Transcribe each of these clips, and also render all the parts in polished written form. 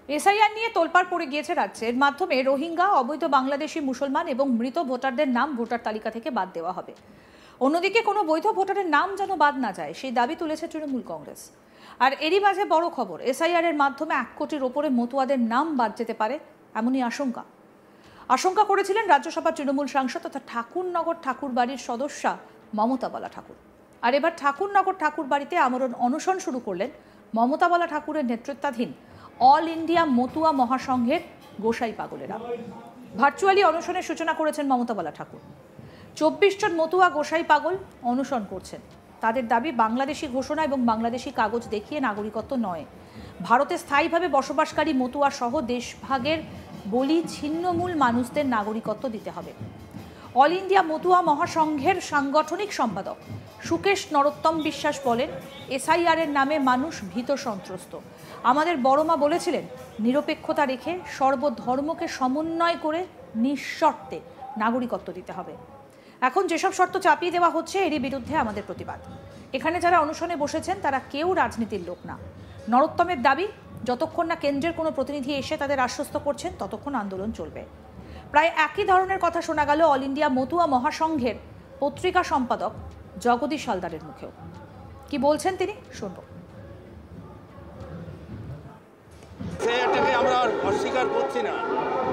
SIR নিয়ে তোলপাড় পড়ে গিয়েছে রাজ্যে। এর মাধ্যমে রোহিঙ্গা, অবৈধ বাংলাদেশি মুসলমান এবং মৃত ভোটারদের নাম ভোটার তালিকা থেকে বাদ দেওয়া হবে। অন্যদিকে কোনো বৈধ ভোটারের নাম যেন বাদ না যায় সেই দাবি তুলেছে তৃণমূল কংগ্রেস। আর এরই মাঝে বড় খবর, এসআইআর এর মাধ্যমে 1 কোটির ওপরে মতুয়াদের নাম বাদ যেতে পারে এমনই আশঙ্কা করেছিলেন রাজ্যসভার তৃণমূল সাংসদ তথা ঠাকুরনগর ঠাকুরবাড়ির সদস্যা মমতা বালা ঠাকুর। আর এবার ঠাকুরনগর ঠাকুরবাড়িতে আমরণ অনশন শুরু করলেন মমতা বালা ঠাকুরের নেতৃত্বাধীন অল ইন্ডিয়া মতুয়া মহাসংঘের গোসাই পাগলেরা। ভার্চুয়ালি অনশনের সূচনা করেছেন মমতা বালা ঠাকুর। 24 জন মতুয়া গোসাই পাগল অনশন করছেন। তাদের দাবি, বাংলাদেশি ঘোষণা এবং বাংলাদেশি কাগজ দেখিয়ে নাগরিকত্ব নয়, ভারতে স্থায়ীভাবে বসবাসকারী মতুয়া সহ দেশভাগের বলি ছিন্নমূল মানুষদের নাগরিকত্ব দিতে হবে। অল ইন্ডিয়া মতুয়া মহাসংঘের সাংগঠনিক সম্পাদক সুকেশ নরোত্তম বিশ্বাস বলেন, এসআইআর এর নামে মানুষ ভীত সন্ত্রস্ত। আমাদের বড় মা বলেছিলেন, নিরপেক্ষতা রেখে সর্বধর্মকে সমন্বয় করে নিঃশর্তে নাগরিকত্ব দিতে হবে। এখন যেসব শর্ত চাপিয়ে দেওয়া হচ্ছে এরই বিরুদ্ধে আমাদের প্রতিবাদ। এখানে যারা অনশনে বসেছেন তারা কেউ রাজনীতির লোক না। নরোত্তমের দাবি, যতক্ষণ না কেন্দ্রের কোনো প্রতিনিধি এসে তাদের আশ্বস্ত করছেন ততক্ষণ আন্দোলন চলবে। প্রায় একই ধরনের কথা শোনা গেল অল ইন্ডিয়া মতুয়া মহাসংঘের পত্রিকা সম্পাদক জগদীশ হালদারের মুখেও। কি বলছেন তিনি, শুনব। এটাকে আমরা অস্বীকার করছি না।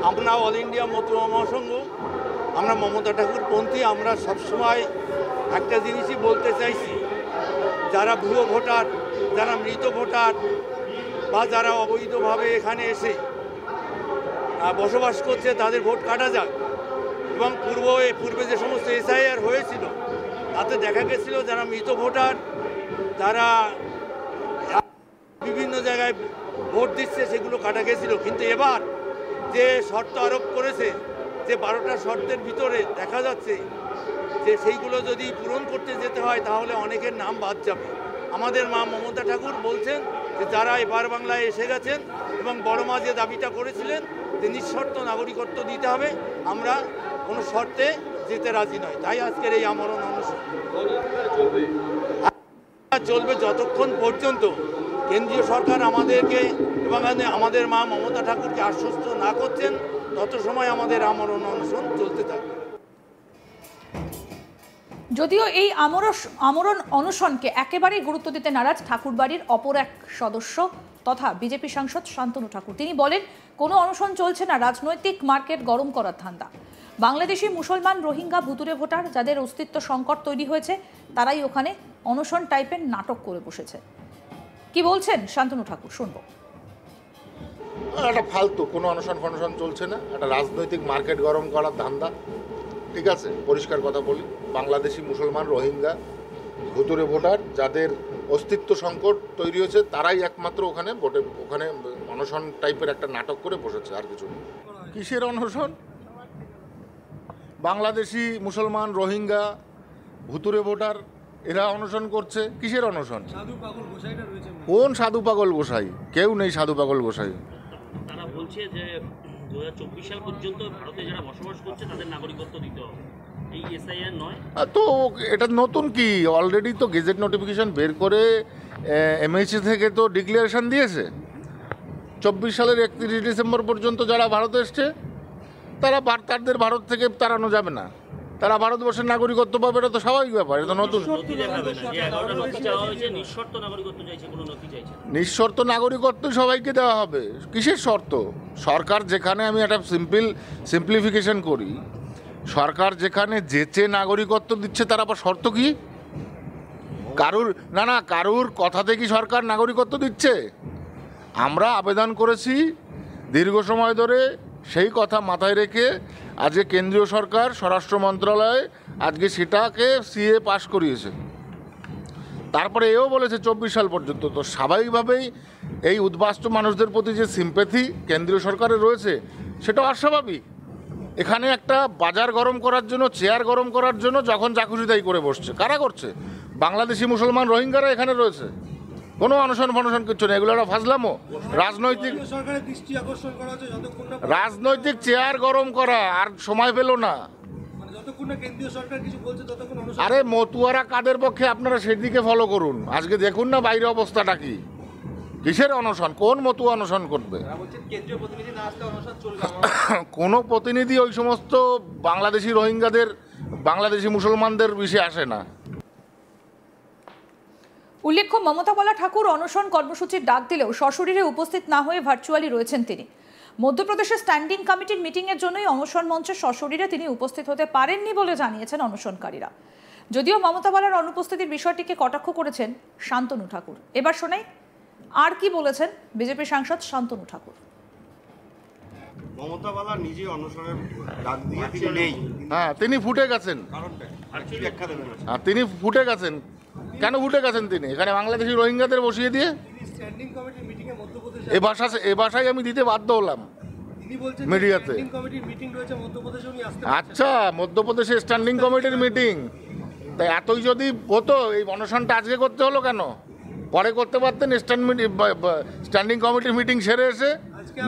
আমরা অল ইন্ডিয়া মতুয়া মহাসংঘ, আমরা মমতা ঠাকুর পন্থী। আমরা সবসময় একটা জিনিসই বলতে চাইছি, যারা ভুয়ো ভোটার, যারা মৃত ভোটার বা যারা অবৈধভাবে এখানে এসে বসবাস করছে তাদের ভোট কাটা যাক। এবং পূর্বে যে সমস্ত এসআইআর হয়েছিল তাতে দেখা গেছিল যারা মৃত ভোটার, যারা বিভিন্ন জায়গায় ভোট দিচ্ছে সেগুলো কাটা গেছিল। কিন্তু এবার যে শর্ত আরোপ করেছে, যে 12টা শর্তের ভিতরে দেখা যাচ্ছে যে সেইগুলো যদি পূরণ করতে যেতে হয় তাহলে অনেকের নাম বাদ যাবে। আমাদের মা মমতা ঠাকুর বলছেন যে যারা এবার বাংলায় এসে গেছেন এবং বড় মা যে দাবিটা করেছিলেন যে নিঃশর্ত নাগরিকত্ব দিতে হবে, আমরা কোনো শর্তে যেতে রাজি নয়। তাই আজকের এই আমরণ অনশন চলবে যতক্ষণ পর্যন্ত কেন্দ্রীয় সরকার আমাদেরকে এবং আমাদের মা মমতা ঠাকুরকে আশ্বস্ত না করছেন, তত সময় আমাদের আমরণ অনশন চলতে থাকবে। যদিও এই আমরণ অনশনকে একেবারেই গুরুত্ব দিতে নারাজ ঠাকুরবাড়ির অপর এক সদস্য তথা বিজেপি সাংসদ শান্তনু ঠাকুর। তিনি বলেন, কোনো অনশন চলছে না, রাজনৈতিক মার্কেট গরম করার ধান্দা। বাংলাদেশি মুসলমান, রোহিঙ্গা, ভুতুরে ভোটার যাদের অস্তিত্ব সংকট তৈরি হয়েছে তারাই ওখানে অনশন টাইপের নাটক করে বসেছে। কি বলছেন শান্তনু ঠাকুর, শুনবো। একটা ফালতু কোনো অনশন চলছে না, একটা রাজনৈতিক মার্কেট গরম করার ধান্দা। ঠিক আছে, পরিষ্কার কথা বলি, বাংলাদেশি মুসলমান, রোহিঙ্গা, ভুতুরে ভোটার যাদের অস্তিত্ব সংকট তৈরি হয়েছে তারাই একমাত্র ওখানে অনশন টাইপের একটা নাটক করে বসেছে, আর কিছু নেই। কিসের অনশন? বাংলাদেশি মুসলমান, রোহিঙ্গা, ভুতুরে ভোটার এরা অনশন করছে। কিসের অনশন? কোন সাধু পাগল গোসাই? কেউ নেই সাধু পাগল গোসাই। তারা বলছে যে 2024 সাল পর্যন্ত ভারতে যারা বসবাস করছে তাদের নাগরিকত্ব দিতে হবে, এই এসআইআর নয়। তো এটা নতুন কি? অলরেডি তো গেজেট নোটিফিকেশন বের করে এমএইচি থেকে তো ডিক্লারেশন দিয়েছে 24 সালের 31 ডিসেম্বর পর্যন্ত যারা ভারতে এসছে তাদের ভারত থেকে তাড়ানো যাবে না, তারা ভারতবর্ষের নাগরিকত্ব পাবে। এটা তো স্বাভাবিক ব্যাপার, এটা তো নতুন। নিঃশর্ত নাগরিকত্ব সবাইকে দেওয়া হবে। কিসের শর্ত? সরকার যেখানে, আমি একটা সিম্পলিফিকেশন করি, সরকার যেখানে যেচে নাগরিকত্ব দিচ্ছে তার আবার শর্ত কি? কারুর কথাতে কি সরকার নাগরিকত্ব দিচ্ছে? আমরা আবেদন করেছি দীর্ঘ সময় ধরে, সেই কথা মাথায় রেখে আজকে কেন্দ্রীয় সরকার স্বরাষ্ট্র মন্ত্রণালয় আজকে সেটাকে সিএ পাশ করিয়েছে। তারপরে এও বলেছে 24 সাল পর্যন্ত। তো স্বাভাবিকভাবেই এই উদ্বাস্তু মানুষদের প্রতি যে সিম্প্যাথি কেন্দ্রীয় সরকারের রয়েছে সেটাও অস্বাভাবিক। এখানে একটা বাজার গরম করার জন্য, চেয়ার গরম করার জন্য যখন যা খুশি তাই করে বসছে। কারা করছে? বাংলাদেশি মুসলমান, রোহিঙ্গারা এখানে রয়েছে। কোনো অনশন কিচ্ছু নেই, এগুলো একটা ফাজলামো। রাজনৈতিক চেয়ার গরম করা, আর সময় পেল না। আরে মতুয়ারা কাদের পক্ষে, আপনারা সেদিকে ফলো করুন। আজকে দেখুন না বাইরে অবস্থাটা কি। কিসের অনশন? কোন মতো অনশন করবে? কোনো প্রতিনিধি ওই সমস্ত বাংলাদেশি রোহিঙ্গাদের, বাংলাদেশি মুসলমানদের বিষয়ে আসে না। উল্লেখ্য, মমতা বালা ঠাকুর অনশন কর্মসূচির ডাক দিলেও সশরীরে উপস্থিত না হয়ে ভার্চুয়ালি রয়েছেন তিনি। মধ্যপ্রদেশের স্ট্যান্ডিং কমিটির মিটিংয়ের জন্যই অনশন মঞ্চে সশরীরে তিনি উপস্থিত হতে পারেননি বলে জানিয়েছেন অনশনকারীরা। যদিও মমতা বালার অনুপস্থিতির বিষয়টিকে কটাক্ষ করেছেন শান্তনু ঠাকুর। এবার শোনাই আর কি বলেছেন বিজেপি সাংসদ শান্তনু ঠাকুর। মমতা বালা নিজে অনশনের ডাক দিয়ে তিনি নেই। হ্যাঁ, তিনি ফুটে গেছেন। ব্যাখ্যা দেবেন? তিনি ফুটে গেছেন। কেন ফুটে গেছেন তিনি? এখানে বাংলাদেশি রোহিঙ্গাদের বসিয়ে দিয়ে স্ট্যান্ডিং কমিটির মিটিংয়ে মধ্যপ্রদেশে এ ভাষায় আমি দিতে বাধ্য হলাম তিনি বলছেন মিডিয়াতে। স্ট্যান্ডিং কমিটির মিটিং রয়েছে মধ্যপ্রদেশে, উনি আসতে আচ্ছা, মধ্যপ্রদেশে স্ট্যান্ডিং কমিটির মিটিং, তাই এতই যদি হতো এই অনশনটা আজকে করতে হলো কেন? পরে করতে পারতেন। স্ট্যান্ডিং কমিটির মিটিং সেরে এসে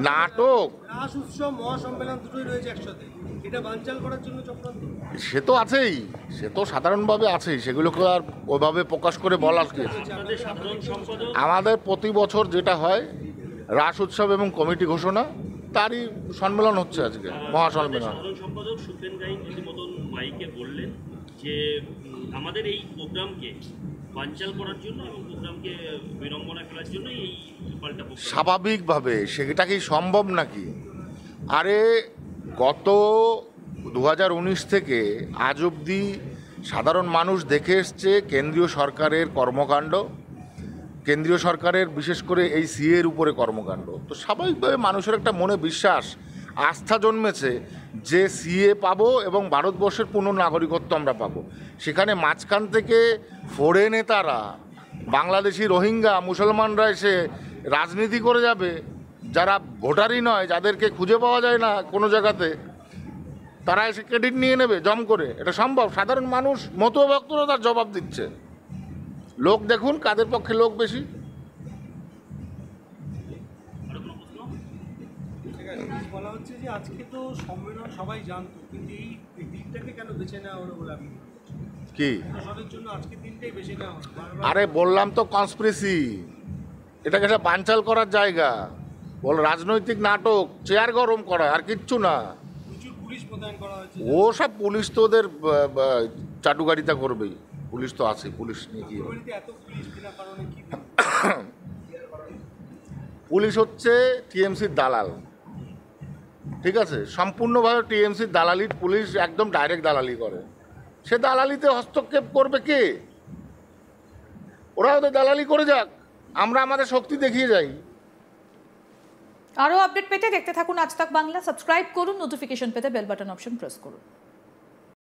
নাটক। রাস উৎসব মহাসম্মেলন দুটোই রয়েছে একসাথে, এটা বানচাল করার জন্য চক্রান্ত। সে তো আছেই, সে তো সাধারণভাবে আছেই, সেগুলোকে আর ওইভাবে প্রকাশ করে বলার কি? আপনাদের সাধারণ সম্পাদক আমাদের প্রতি বছর যেটা হয় রাস উৎসব এবং কমিটি ঘোষণা, তারই সম্মেলন হচ্ছে আজকে, মহাসম্মেলন। সাধারণ সম্পাদক সুখেন গাইন রীতিমতন মাইকে বললেন যে আমাদের এই প্রোগ্রামকে বানচাল করার জন্য এবং প্রোগ্রামকে বিড়ম্বনা ফেলার জন্য এই পাল্টা প্রোগ্রাম। স্বাভাবিকভাবে সেটা কি সম্ভব নাকি? আরে গত 2019 থেকে আজ অবধি সাধারণ মানুষ দেখে এসছে কেন্দ্রীয় সরকারের কর্মকাণ্ড, কেন্দ্রীয় সরকারের বিশেষ করে এই সিএর উপরে কর্মকাণ্ড। তো স্বাভাবিকভাবে মানুষের একটা মনে বিশ্বাস, আস্থা জন্মেছে যে সিএ পাবো এবং ভারতবর্ষের পূর্ণ নাগরিকত্ব আমরা পাবো। সেখানে মাঝখান থেকে ফোরে নেতারা, বাংলাদেশি রোহিঙ্গা মুসলমানরা এসে রাজনীতি করে যাবে, যারা ভোটারই নয়, যাদেরকে খুঁজে পাওয়া যায় না কোনো জায়গাতে, তারা এসে ক্রেডিট নিয়ে নেবে জম করে। এটা সম্ভব? সাধারণ মানুষ মতভক্তরা তার জবাব দিচ্ছে। লোক দেখুন কাদের পক্ষে লোক বেশি। বলা হচ্ছে যে আজকে তো সম্মেলন সবাই জানতো, কিন্তু এই দিনটাকে কেন বেছে নেওয়া হলো বলে আপনি কি? অনশনের জন্য আজকের দিনটাই বেছে নেওয়া হলো। আরে বললাম তো কনস্পিরেসি, এটাকে একটা বানচাল করার জায়গা, বল রাজনৈতিক নাটক, চেয়ার গরম করা, আর কিচ্ছু না। প্রচুর পুলিশ মোতায়েন করা হয়েছে। ও সব পুলিশ তো ওদের চাটুকারিতা করবেই, পুলিশ তো আছে, পুলিশ নিয়ে কি হবে? এমনিতে এত পুলিশ বিনা কারণে কি? পুলিশ হচ্ছে টিএমসির দালাল, ঠিক আছে? সম্পূর্ণভাবে টিএমসির দালালি, পুলিশ একদম ডাইরেক্ট দালালি করে। সে দালালিতে হস্তক্ষেপ করবে কে? ওরা ওদের দালালি করে যাক, আমরা আমাদের শক্তি দেখিয়ে যাই। আরও আপডেট পেতে দেখতে থাকুন আজ তাক বাংলা। সাবস্ক্রাইব করুন, নোটিফিকেশন পেতে বেল বাটন অপশন প্রেস করুন।